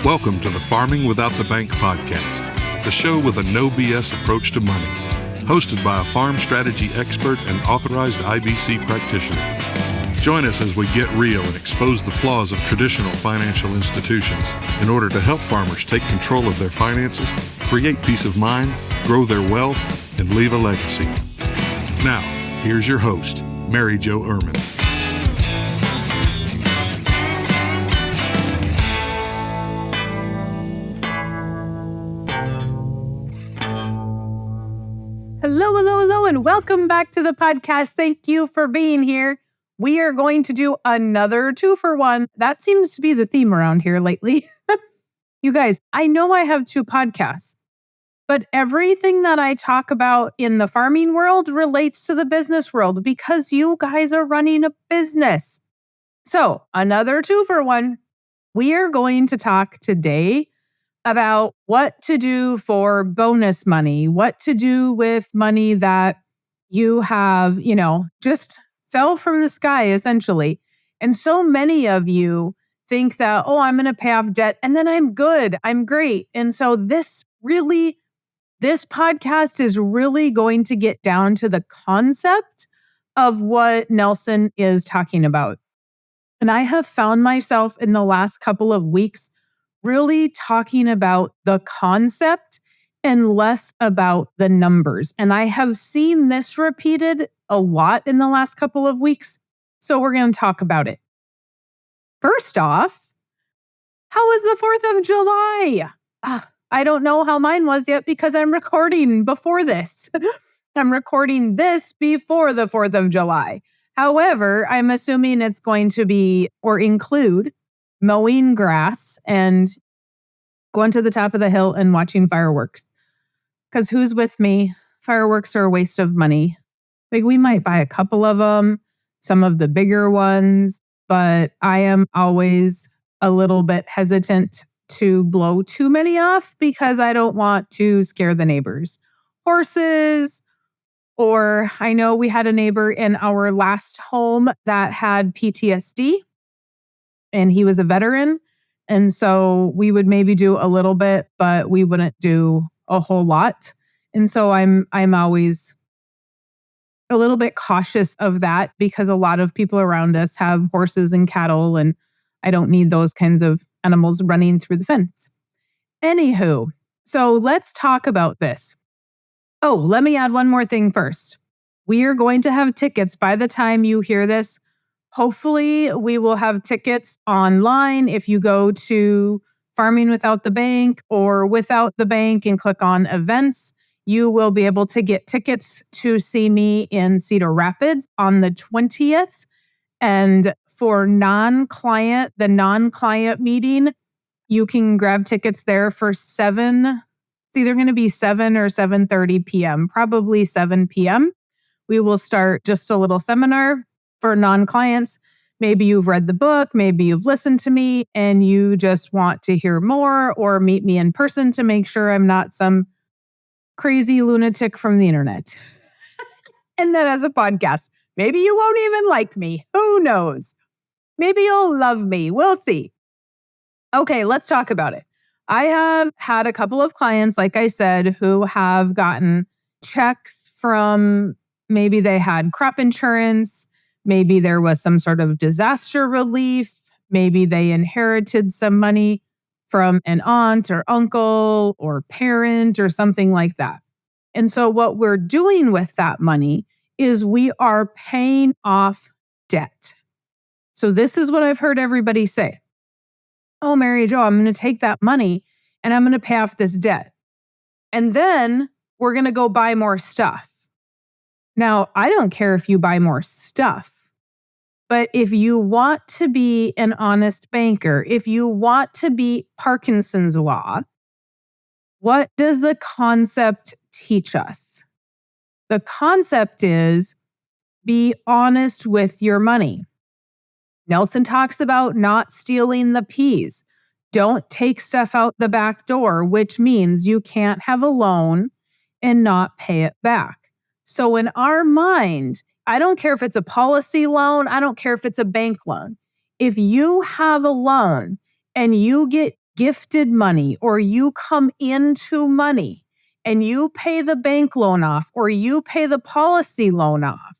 Welcome to the Farming Without the Bank podcast, the show with a no BS approach to money, hosted by a farm strategy expert and authorized IBC practitioner. Join us as we get real and expose the flaws of traditional financial institutions in order to help farmers take control of their finances, create peace of mind, grow their wealth, and leave a legacy. Now, here's your host, Mary Jo Ehrman. Hello, and welcome back to the podcast. Thank you for being here. We are going to do another 2-for-1. That seems to be the theme around here lately. You guys, I know I have 2 podcasts, but everything that I talk about in the farming world relates to the business world because you guys are running a business. So, another 2-for-1. We are going to talk today about what to do for bonus money, what to do with money that you have, just fell from the sky, essentially. And so many of you think that, I'm going to pay off debt and then I'm good, I'm great. And so this podcast is really going to get down to the concept of what Nelson is talking about. And I have found myself in the last couple of weeks really talking about the concept and less about the numbers. And I have seen this repeated a lot in the last couple of weeks. So we're going to talk about it. First off, how was the 4th of July? I don't know how mine was yet because I'm recording before this. I'm recording this before the 4th of July. However, I'm assuming it's going to be or include mowing grass and going to the top of the hill and watching fireworks. Because who's with me? Fireworks are a waste of money. Like, we might buy a couple of them, some of the bigger ones, but I am always a little bit hesitant to blow too many off because I don't want to scare the neighbors. Horses, or I know we had a neighbor in our last home that had PTSD. And he was a veteran. And so we would maybe do a little bit, but we wouldn't do a whole lot. And so I'm always a little bit cautious of that because a lot of people around us have horses and cattle, and I don't need those kinds of animals running through the fence. Anywho, so let's talk about this. Oh, let me add one more thing first. We are going to have tickets by the time you hear this. Hopefully, we will have tickets online. If you go to Farming Without the Bank or Without the Bank and click on events, you will be able to get tickets to see me in Cedar Rapids on the 20th. And for the non-client meeting, you can grab tickets there for 7. It's either going to be 7 or 7:30 p.m., probably 7 p.m. We will start just a little seminar for non-clients. Maybe you've read the book, maybe you've listened to me and you just want to hear more or meet me in person to make sure I'm not some crazy lunatic from the internet. And then as a podcast, maybe you won't even like me. Who knows? Maybe you'll love me. We'll see. Okay, let's talk about it. I have had a couple of clients, like I said, who have gotten checks from maybe they had crop insurance. Maybe there was some sort of disaster relief. Maybe they inherited some money from an aunt or uncle or parent or something like that. And so what we're doing with that money is we are paying off debt. So this is what I've heard everybody say. Oh, Mary Jo, I'm going to take that money and I'm going to pay off this debt. And then we're going to go buy more stuff. Now, I don't care if you buy more stuff. But if you want to be an honest banker, if you want to beat Parkinson's law, what does the concept teach us? The concept is be honest with your money. Nelson talks about not stealing the peas. Don't take stuff out the back door, which means you can't have a loan and not pay it back. So in our mind, I don't care if it's a policy loan. I don't care if it's a bank loan. If you have a loan and you get gifted money or you come into money and you pay the bank loan off or you pay the policy loan off,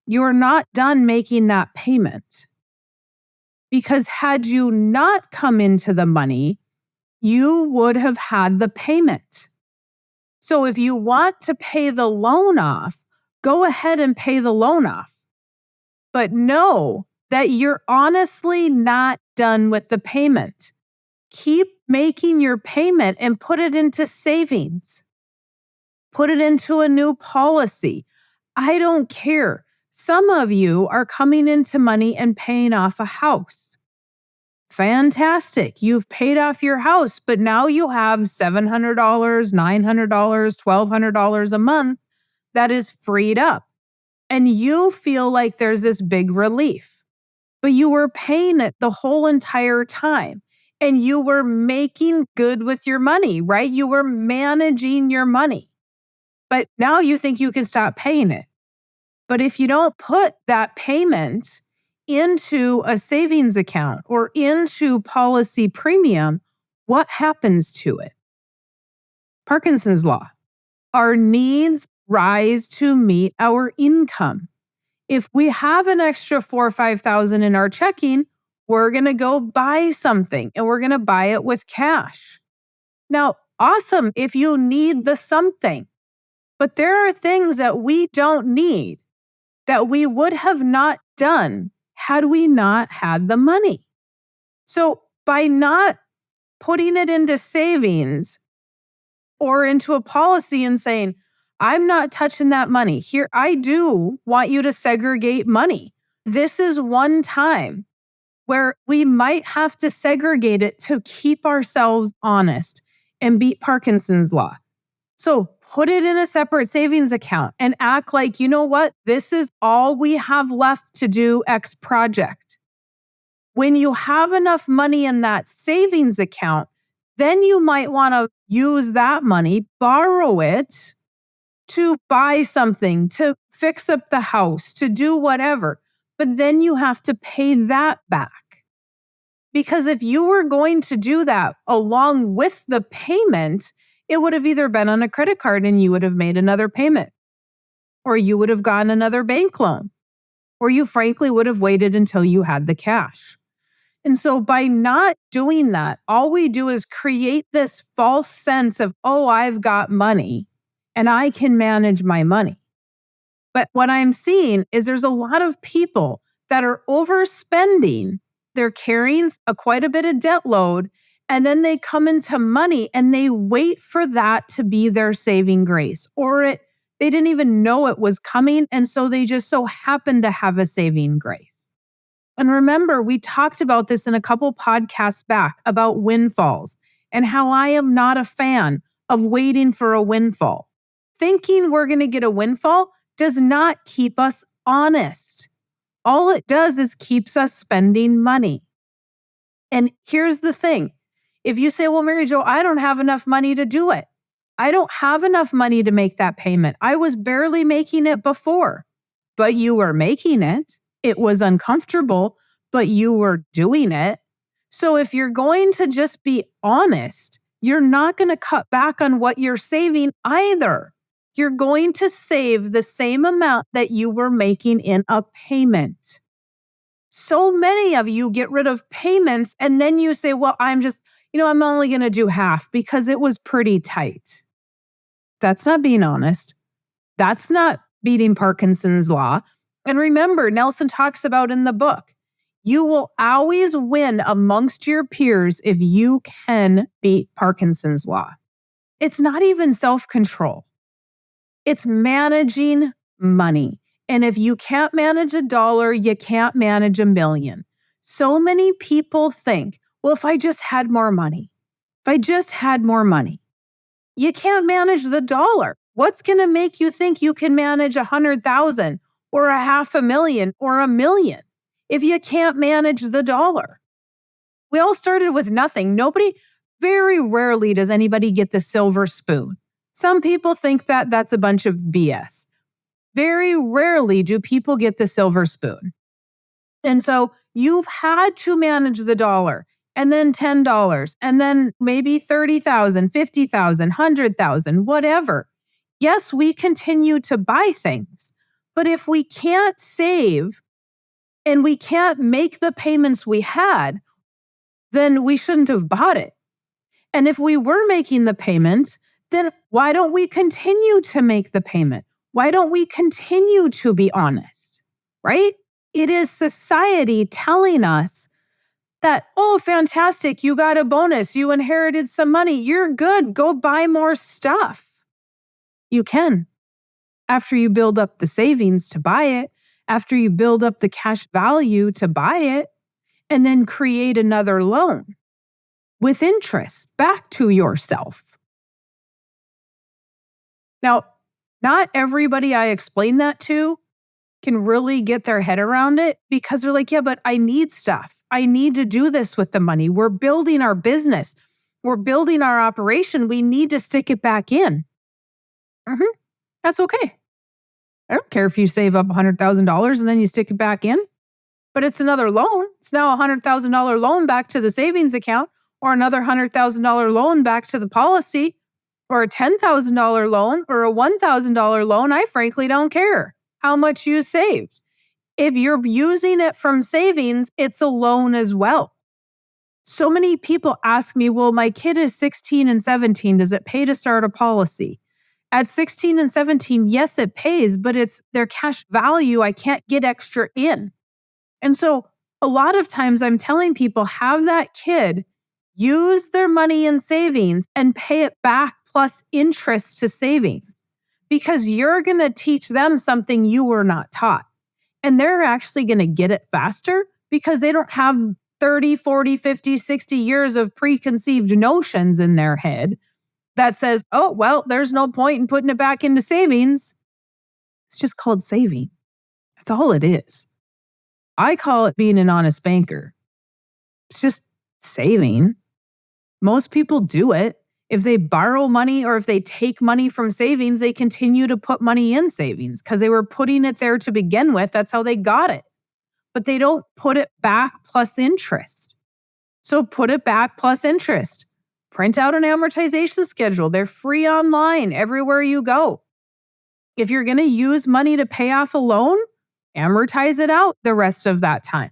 you're not done making that payment. Because had you not come into the money, you would have had the payment. So if you want to pay the loan off, go ahead and pay the loan off. But know that you're honestly not done with the payment. Keep making your payment and put it into savings. Put it into a new policy. I don't care. Some of you are coming into money and paying off a house. Fantastic. You've paid off your house, but now you have $700, $900, $1,200 a month that is freed up. And you feel like there's this big relief, but you were paying it the whole entire time. And you were making good with your money, right? You were managing your money. But now you think you can stop paying it. But if you don't put that payment into a savings account or into policy premium, what happens to it? Parkinson's law. Our needs rise to meet our income. If we have an extra $4,000 or $5,000 in our checking, we're going to go buy something and we're going to buy it with cash. Now, awesome if you need the something, but there are things that we don't need that we would have not done had we not had the money. So by not putting it into savings or into a policy and saying, I'm not touching that money. Here, I do want you to segregate money. This is one time where we might have to segregate it to keep ourselves honest and beat Parkinson's law. So put it in a separate savings account and act like, you know what? This is all we have left to do X project. When you have enough money in that savings account, then you might want to use that money, borrow it to buy something, to fix up the house, to do whatever. But then you have to pay that back. Because if you were going to do that along with the payment, it would have either been on a credit card and you would have made another payment, or you would have gotten another bank loan, or you frankly would have waited until you had the cash. And so by not doing that, all we do is create this false sense of, oh, I've got money and I can manage my money. But what I'm seeing is there's a lot of people that are overspending. They're carrying quite a bit of debt load, and then they come into money and they wait for that to be their saving grace, or they didn't even know it was coming, and so they just so happen to have a saving grace. And remember, we talked about this in a couple podcasts back about windfalls and how I am not a fan of waiting for a windfall. Thinking we're going to get a windfall does not keep us honest. All it does is keeps us spending money. And here's the thing. If you say, well, Mary Jo, I don't have enough money to do it. I don't have enough money to make that payment. I was barely making it before, but you were making it. It was uncomfortable, but you were doing it. So if you're going to just be honest, you're not going to cut back on what you're saving either. You're going to save the same amount that you were making in a payment. So many of you get rid of payments and then you say, well, I'm only going to do half because it was pretty tight. That's not being honest. That's not beating Parkinson's law. And remember, Nelson talks about in the book, you will always win amongst your peers if you can beat Parkinson's law. It's not even self-control. It's managing money. And if you can't manage $1, you can't manage $1 million. So many people think, well, if I just had more money, you can't manage the dollar. What's going to make you think you can manage 100,000 or $500,000 or $1 million if you can't manage the dollar? We all started with nothing. Very rarely does anybody get the silver spoon. Some people think that that's a bunch of BS. Very rarely do people get the silver spoon. And so you've had to manage the dollar and then $10, and then maybe 30,000, 50,000, 100,000, whatever. Yes, we continue to buy things, but if we can't save and we can't make the payments we had, then we shouldn't have bought it. And if we were making the payment, then why don't we continue to make the payment? Why don't we continue to be honest, right? It is society telling us that, oh, fantastic, you got a bonus, you inherited some money, you're good, go buy more stuff. You can, after you build up the savings to buy it, after you build up the cash value to buy it, and then create another loan with interest back to yourself. Now, not everybody I explain that to can really get their head around it because they're like, yeah, but I need stuff. I need to do this with the money. We're building our business. We're building our operation. We need to stick it back in. That's okay. I don't care if you save up $100,000 and then you stick it back in, but it's another loan. It's now a $100,000 loan back to the savings account, or another $100,000 loan back to the policy, or a $10,000 loan, or a $1,000 loan. I frankly don't care how much you saved. If you're using it from savings, it's a loan as well. So many people ask me, well, my kid is 16 and 17. Does it pay to start a policy? At 16 and 17, yes, it pays, but it's their cash value. I can't get extra in. And so a lot of times I'm telling people, have that kid use their money in savings and pay it back plus interest to savings, because you're going to teach them something you were not taught. And they're actually going to get it faster because they don't have 30, 40, 50, 60 years of preconceived notions in their head that says, oh, well, there's no point in putting it back into savings. It's just called saving. That's all it is. I call it being an honest banker. It's just saving. Most people do it. If they borrow money or if they take money from savings, they continue to put money in savings because they were putting it there to begin with. That's how they got it. But they don't put it back plus interest. So put it back plus interest. Print out an amortization schedule. They're free online everywhere you go. If you're going to use money to pay off a loan, amortize it out the rest of that time.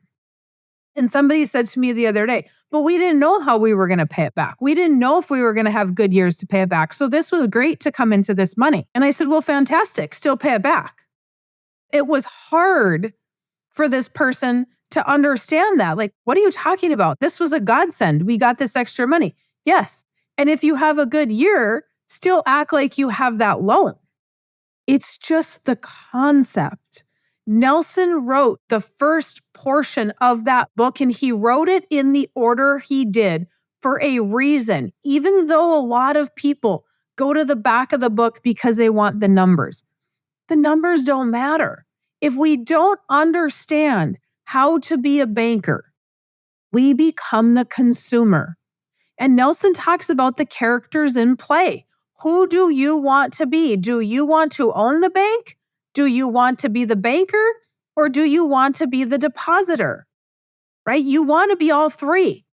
And somebody said to me the other day, but we didn't know how we were going to pay it back. We didn't know if we were going to have good years to pay it back. So this was great to come into this money. And I said, well, fantastic. Still pay it back. It was hard for this person to understand that. Like, what are you talking about? This was a godsend. We got this extra money. Yes. And if you have a good year, still act like you have that loan. It's just the concept. Nelson wrote the first portion of that book, and he wrote it in the order he did for a reason, even though a lot of people go to the back of the book because they want the numbers. The numbers don't matter. If we don't understand how to be a banker, we become the consumer. And Nelson talks about the characters in play. Who do you want to be? Do you want to own the bank? Do you want to be the banker? Or do you want to be the depositor? Right? You want to be all three.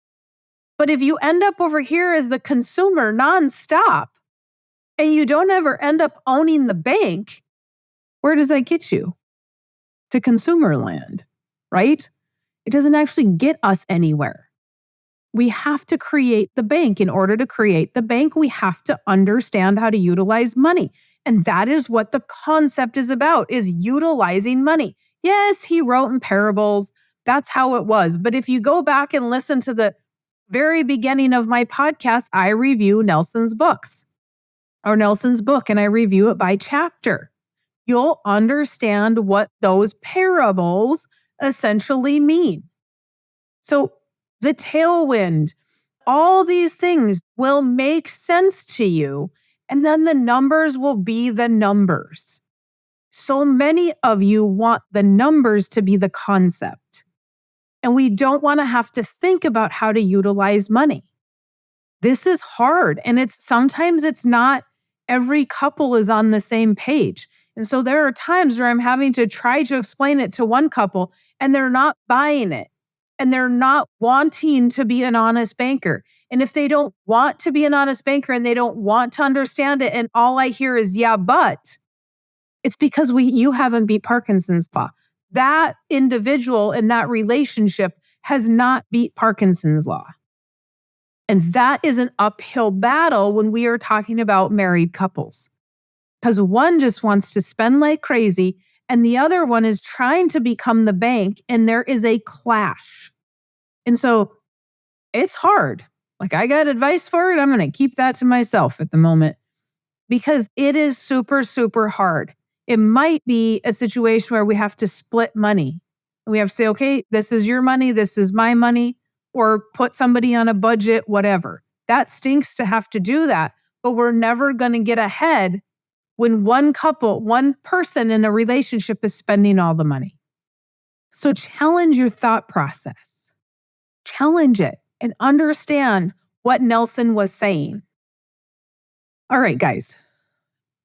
But if you end up over here as the consumer nonstop and you don't ever end up owning the bank, where does that get you? To consumer land, right? It doesn't actually get us anywhere. We have to create the bank. In order to create the bank, we have to understand how to utilize money. And that is what the concept is about, is utilizing money. Yes, he wrote in parables. That's how it was. But if you go back and listen to the very beginning of my podcast, I review Nelson's books or Nelson's book, and I review it by chapter. You'll understand what those parables essentially mean. So the tailwind, all these things will make sense to you, and then the numbers will be the numbers. So many of you want the numbers to be the concept, and we don't want to have to think about how to utilize money. This is hard, and sometimes it's not every couple is on the same page. And so there are times where I'm having to try to explain it to one couple, and they're not buying it. and they're not wanting to be an honest banker. And if they don't want to be an honest banker and they don't want to understand it, and all I hear is, yeah, but it's because you haven't beat Parkinson's law. That individual in that relationship has not beat Parkinson's law. And that is an uphill battle when we are talking about married couples. Because one just wants to spend like crazy, and the other one is trying to become the bank, and there is a clash. And so it's hard. Like, I got advice for it. I'm going to keep that to myself at the moment because it is super, super hard. It might be a situation where we have to split money. We have to say, okay, this is your money, this is my money, or put somebody on a budget, whatever. That stinks to have to do that, but we're never going to get ahead when one person in a relationship is spending all the money. So challenge your thought process. Challenge it and understand what Nelson was saying. All right, guys.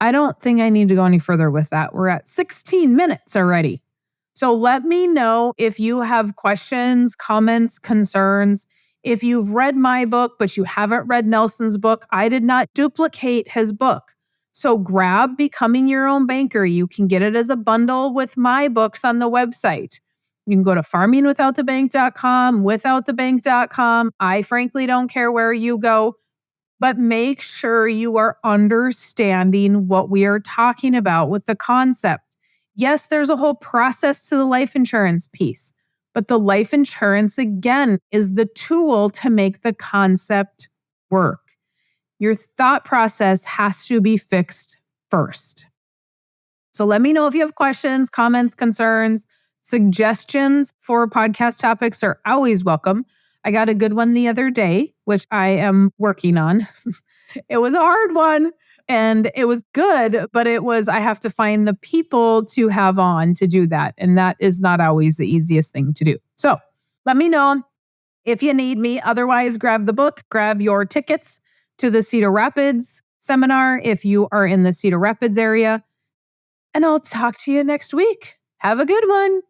I don't think I need to go any further with that. We're at 16 minutes already. So let me know if you have questions, comments, concerns. If you've read my book, but you haven't read Nelson's book, I did not duplicate his book. So grab Becoming Your Own Banker. You can get it as a bundle with my books on the website. You can go to farmingwithoutthebank.com, withoutthebank.com. I frankly don't care where you go, but make sure you are understanding what we are talking about with the concept. Yes, there's a whole process to the life insurance piece, but the life insurance, again, is the tool to make the concept work. Your thought process has to be fixed first. So let me know if you have questions, comments, concerns, suggestions for podcast topics are always welcome. I got a good one the other day, which I am working on. It was a hard one and it was good, but I have to find the people to have on to do that. And that is not always the easiest thing to do. So let me know if you need me. Otherwise, grab the book, grab your tickets to the Cedar Rapids seminar if you are in the Cedar Rapids area. And I'll talk to you next week. Have a good one.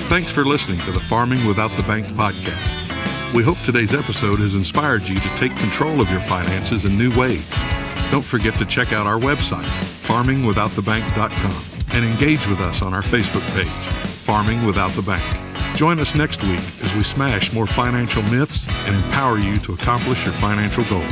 Thanks for listening to the Farming Without the Bank podcast. We hope today's episode has inspired you to take control of your finances in new ways. Don't forget to check out our website, farmingwithoutthebank.com, and engage with us on our Facebook page, Farming Without the Bank. Join us next week as we smash more financial myths and empower you to accomplish your financial goals.